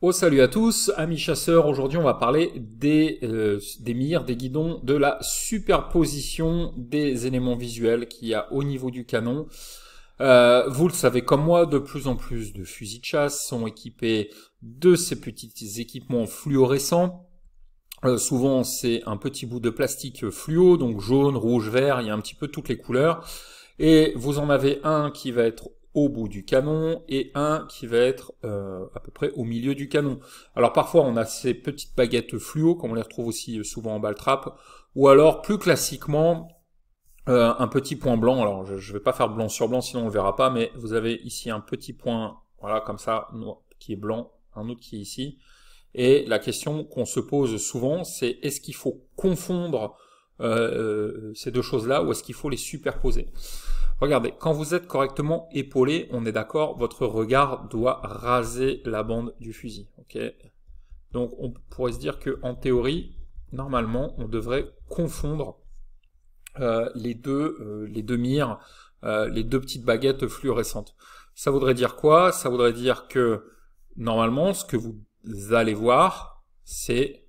Oh salut à tous, amis chasseurs, aujourd'hui on va parler des mires, des guidons, de la superposition des éléments visuels qu'il y a au niveau du canon. Vous le savez comme moi, de plus en plus de fusils de chasse sont équipés de ces petits équipements fluorescents. Souvent c'est un petit bout de plastique fluo, donc jaune, rouge, vert, il y a un petit peu toutes les couleurs. Et vous en avez un qui va être au bout du canon et un qui va être à peu près au milieu du canon. Alors parfois on a ces petites baguettes fluo, comme on les retrouve aussi souvent en ball-trap, ou alors plus classiquement un petit point blanc. Alors je vais pas faire blanc sur blanc sinon on le verra pas, mais vous avez ici un petit point, voilà comme ça, qui est blanc, un autre qui est ici. Et la question qu'on se pose souvent, c'est est-ce qu'il faut confondre ces deux choses-là ou est-ce qu'il faut les superposer? Regardez, quand vous êtes correctement épaulé, on est d'accord, votre regard doit raser la bande du fusil. Okay, donc on pourrait se dire que en théorie, normalement, on devrait confondre les deux mires, les deux petites baguettes fluorescentes. Ça voudrait dire quoi? Ça voudrait dire que normalement, ce que vous allez voir, c'est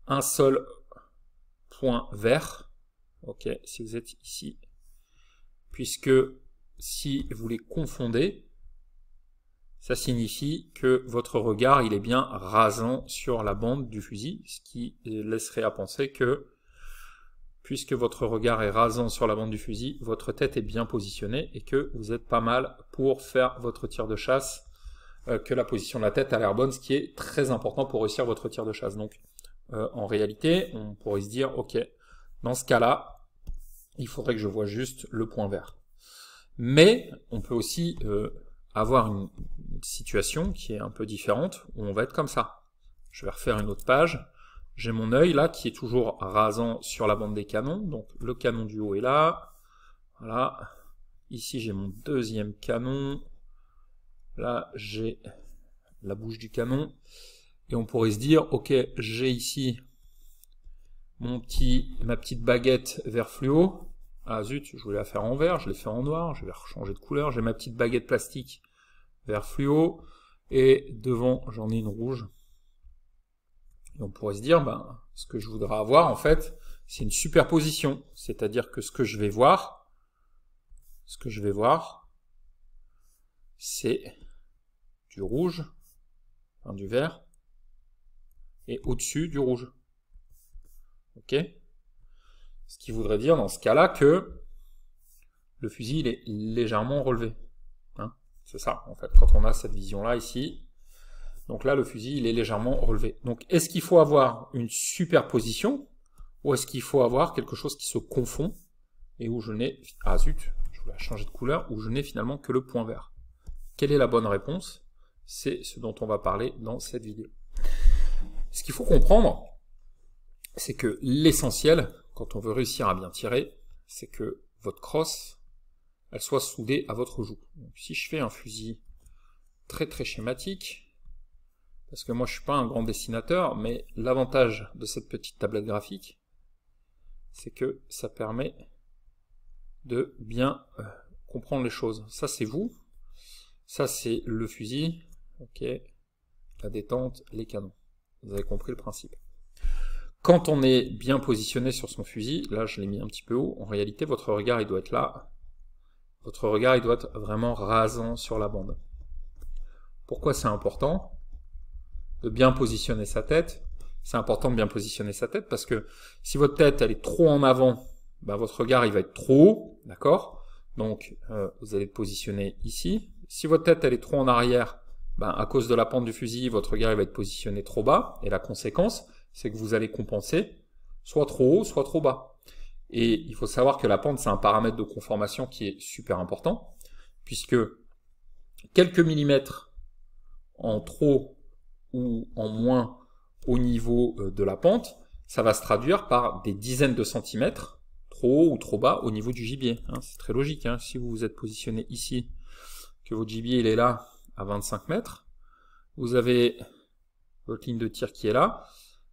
un seul point vert. Ok, si vous êtes ici, puisque si vous les confondez, ça signifie que votre regard il est bien rasant sur la bande du fusil, ce qui laisserait à penser que puisque votre regard est rasant sur la bande du fusil, votre tête est bien positionnée et que vous êtes pas mal pour faire votre tir de chasse, que la position de la tête a l'air bonne, ce qui est très important pour réussir votre tir de chasse. Donc en réalité, on pourrait se dire, ok, dans ce cas-là, il faudrait que je vois juste le point vert. Mais on peut aussi avoir une situation qui est un peu différente, où on va être comme ça. Je vais refaire une autre page. J'ai mon œil là qui est toujours rasant sur la bande des canons. Donc le canon du haut est là. Voilà. Ici j'ai mon deuxième canon. Là j'ai la bouche du canon. Et on pourrait se dire, ok, j'ai ici ma petite baguette vert fluo. Ah zut, je voulais la faire en vert, je l'ai fait en noir, je vais changer de couleur. J'ai ma petite baguette plastique vert fluo, et devant j'en ai une rouge. Et on pourrait se dire, ben, ce que je voudrais avoir en fait, c'est une superposition. C'est-à-dire que ce que je vais voir, c'est du rouge, enfin du vert, et au-dessus du rouge. Ok? Ce qui voudrait dire dans ce cas-là que le fusil il est légèrement relevé. Hein, c'est ça, en fait, quand on a cette vision-là ici. Donc là, le fusil il est légèrement relevé. Donc est-ce qu'il faut avoir une superposition ou est-ce qu'il faut avoir quelque chose qui se confond et où je n'ai... Ah zut, je voulais changer de couleur, où je n'ai finalement que le point vert. Quelle est la bonne réponse? C'est ce dont on va parler dans cette vidéo. Ce qu'il faut comprendre, c'est que l'essentiel, quand on veut réussir à bien tirer, c'est que votre crosse, elle soit soudée à votre joue. Donc, si je fais un fusil très très schématique, parce que moi je suis pas un grand dessinateur, mais l'avantage de cette petite tablette graphique, c'est que ça permet de bien comprendre les choses. Ça c'est vous, ça c'est le fusil, ok, la détente, les canons. Vous avez compris le principe. Quand on est bien positionné sur son fusil, là je l'ai mis un petit peu haut, en réalité votre regard il doit être là, votre regard il doit être vraiment rasant sur la bande. Pourquoi c'est important de bien positionner sa tête? C'est important de bien positionner sa tête parce que si votre tête elle est trop en avant, ben, votre regard il va être trop haut, d'accord? Donc vous allez le positionner ici. Si votre tête elle est trop en arrière, ben, à cause de la pente du fusil, votre regard il va être positionné trop bas, et la conséquence, c'est que vous allez compenser soit trop haut, soit trop bas. Et il faut savoir que la pente, c'est un paramètre de conformation qui est super important, puisque quelques millimètres en trop ou en moins au niveau de la pente, ça va se traduire par des dizaines de centimètres, trop haut ou trop bas au niveau du gibier. Hein, c'est très logique, hein. Si vous vous êtes positionné ici, que votre gibier il est là à 25 mètres, vous avez votre ligne de tir qui est là,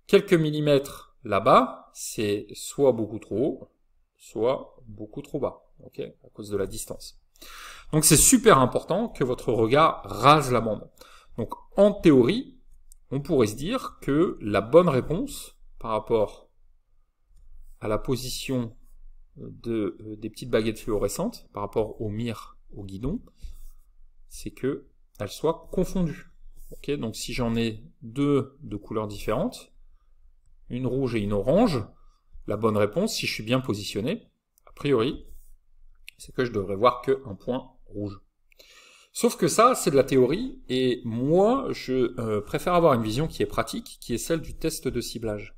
quelques millimètres là-bas, c'est soit beaucoup trop haut, soit beaucoup trop bas, ok, à cause de la distance. Donc c'est super important que votre regard rase la bande. Donc en théorie, on pourrait se dire que la bonne réponse par rapport à la position des petites baguettes fluorescentes, par rapport aux mires, au guidon, c'est que elles soient confondues. Okay, donc si j'en ai deux de couleurs différentes, une rouge et une orange, la bonne réponse, si je suis bien positionné, a priori, c'est que je devrais voir qu'un point rouge. Sauf que ça, c'est de la théorie, et moi, je préfère avoir une vision qui est pratique, qui est celle du test de ciblage.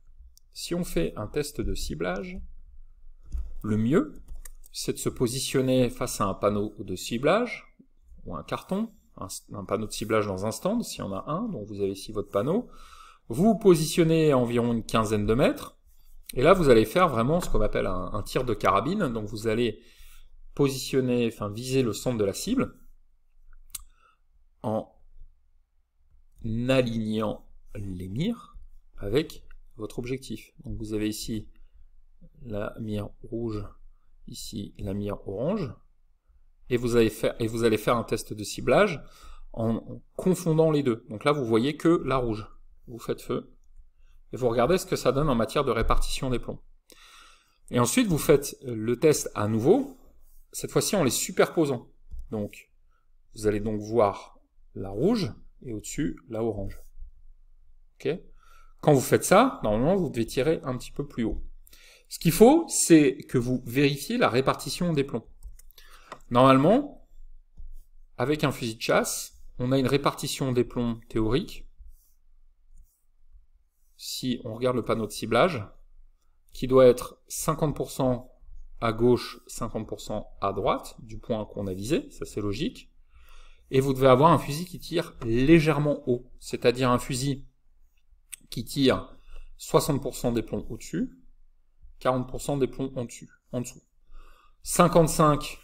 Si on fait un test de ciblage, le mieux, c'est de se positionner face à un panneau de ciblage, ou un carton, un panneau de ciblage dans un stand, s'il y en a un, donc vous avez ici votre panneau. Vous vous positionnez à environ une quinzaine de mètres, et là vous allez faire vraiment ce qu'on appelle un tir de carabine, donc vous allez positionner, enfin viser le centre de la cible, en alignant les mires avec votre objectif. Donc vous avez ici la mire rouge, ici la mire orange, et vous allez faire un test de ciblage en confondant les deux. Donc là, vous voyez que la rouge. Vous faites feu, et vous regardez ce que ça donne en matière de répartition des plombs. Et ensuite, vous faites le test à nouveau, cette fois-ci en les superposant. Donc, vous allez donc voir la rouge, et au-dessus, la orange. Okay. Quand vous faites ça, normalement, vous devez tirer un petit peu plus haut. Ce qu'il faut, c'est que vous vérifiez la répartition des plombs. Normalement, avec un fusil de chasse, on a une répartition des plombs théorique, si on regarde le panneau de ciblage, qui doit être 50% à gauche, 50% à droite, du point qu'on a visé, ça c'est logique, et vous devez avoir un fusil qui tire légèrement haut, c'est-à-dire un fusil qui tire 60% des plombs au-dessus, 40% des plombs en dessous. 55,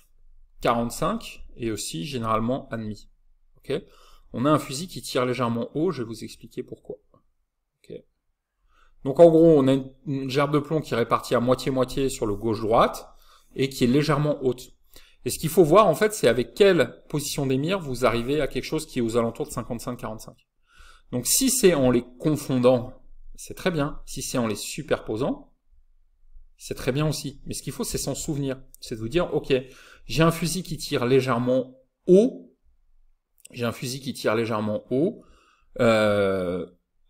45, et aussi généralement à demi. Okay. On a un fusil qui tire légèrement haut, je vais vous expliquer pourquoi. Okay. Donc en gros, on a une gerbe de plomb qui est répartie à moitié-moitié sur le gauche-droite, et qui est légèrement haute. Et ce qu'il faut voir, en fait, c'est avec quelle position des mires vous arrivez à quelque chose qui est aux alentours de 55-45. Donc si c'est en les confondant, c'est très bien. Si c'est en les superposant, c'est très bien aussi. Mais ce qu'il faut, c'est s'en souvenir. C'est de vous dire, ok, j'ai un fusil qui tire légèrement haut,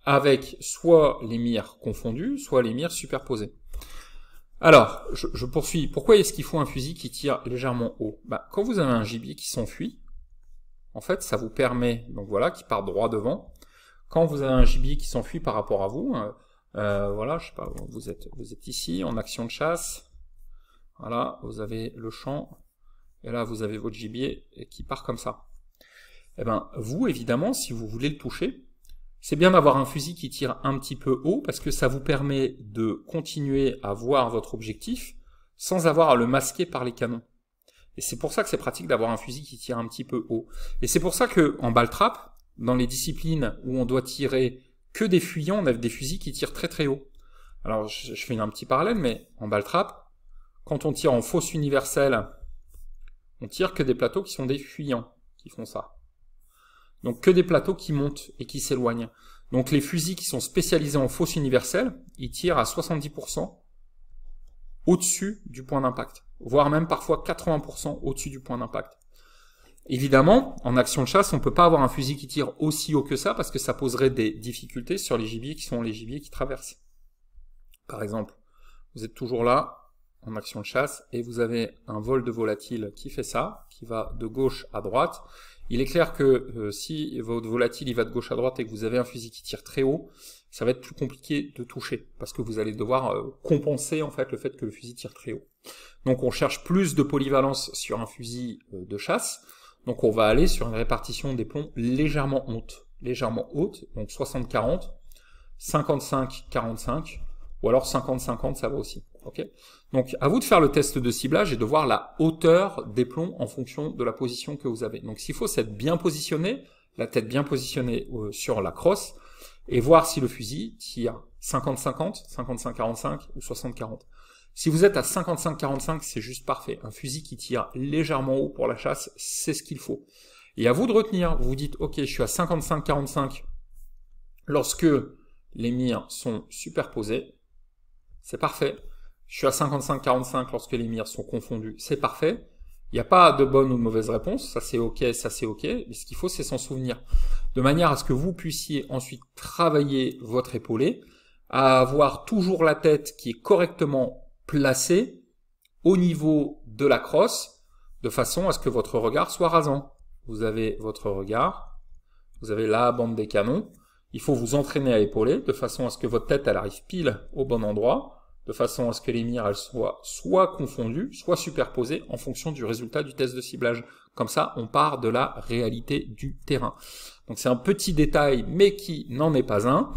avec soit les mires confondues, soit les mires superposées. Alors, je poursuis. Pourquoi est-ce qu'il faut un fusil qui tire légèrement haut? Quand vous avez un gibier qui s'enfuit, en fait, ça vous permet, donc voilà, qui part droit devant. Quand vous avez un gibier qui s'enfuit par rapport à vous, voilà, je sais pas, vous êtes ici, en action de chasse, voilà, vous avez le champ, et là vous avez votre gibier qui part comme ça. Eh ben, vous, évidemment, si vous voulez le toucher, c'est bien d'avoir un fusil qui tire un petit peu haut, parce que ça vous permet de continuer à voir votre objectif, sans avoir à le masquer par les canons. Et c'est pour ça que c'est pratique d'avoir un fusil qui tire un petit peu haut. Et c'est pour ça que en balle trap, dans les disciplines où on doit tirer que des fuyants, on a des fusils qui tirent très très haut. Alors je fais un petit parallèle, mais en balle trap, quand on tire en fausse universelle, on tire que des plateaux qui sont des fuyants qui font ça. Donc que des plateaux qui montent et qui s'éloignent. Donc les fusils qui sont spécialisés en fausse universelle, ils tirent à 70% au-dessus du point d'impact, voire même parfois 80% au-dessus du point d'impact. Évidemment, en action de chasse, on ne peut pas avoir un fusil qui tire aussi haut que ça, parce que ça poserait des difficultés sur les gibiers qui sont les gibiers qui traversent. Par exemple, vous êtes toujours là, en action de chasse, et vous avez un vol de volatile qui fait ça, qui va de gauche à droite. Il est clair que si votre volatile il va de gauche à droite et que vous avez un fusil qui tire très haut, ça va être plus compliqué de toucher, parce que vous allez devoir compenser en fait le fait que le fusil tire très haut. Donc on cherche plus de polyvalence sur un fusil de chasse, donc on va aller sur une répartition des plombs légèrement haute, donc 60-40, 55-45, ou alors 50-50, ça va aussi. Okay. Donc à vous de faire le test de ciblage et de voir la hauteur des plombs en fonction de la position que vous avez. Donc s'il faut, c'est être bien positionné, la tête bien positionnée sur la crosse, et voir si le fusil tire 50-50, 55-45 ou 60-40. Si vous êtes à 55-45, c'est juste parfait. Un fusil qui tire légèrement haut pour la chasse, c'est ce qu'il faut. Et à vous de retenir, vous vous dites, ok, je suis à 55-45 lorsque les mires sont superposés, c'est parfait. Je suis à 55-45 lorsque les mires sont confondus, c'est parfait. Il n'y a pas de bonne ou de mauvaise réponse, ça c'est ok, ça c'est ok, mais ce qu'il faut c'est s'en souvenir. De manière à ce que vous puissiez ensuite travailler votre épaulé, à avoir toujours la tête qui est correctement placée au niveau de la crosse, de façon à ce que votre regard soit rasant. Vous avez votre regard, vous avez la bande des canons, il faut vous entraîner à épauler, de façon à ce que votre tête elle arrive pile au bon endroit, de façon à ce que les mires elles soient soit confondues, soit superposées en fonction du résultat du test de ciblage. Comme ça, on part de la réalité du terrain. Donc c'est un petit détail, mais qui n'en est pas un.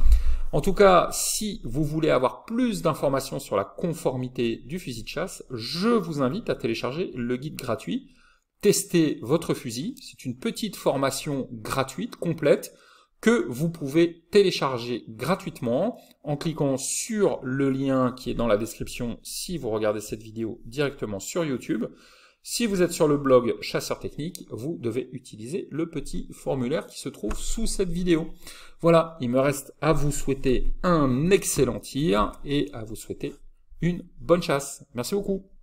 En tout cas, si vous voulez avoir plus d'informations sur la conformité du fusil de chasse, je vous invite à télécharger le guide gratuit. Testez votre fusil. C'est une petite formation gratuite, complète, que vous pouvez télécharger gratuitement en cliquant sur le lien qui est dans la description si vous regardez cette vidéo directement sur YouTube. Si vous êtes sur le blog Chasseur Technique, vous devez utiliser le petit formulaire qui se trouve sous cette vidéo. Voilà, il me reste à vous souhaiter un excellent tir et à vous souhaiter une bonne chasse. Merci beaucoup.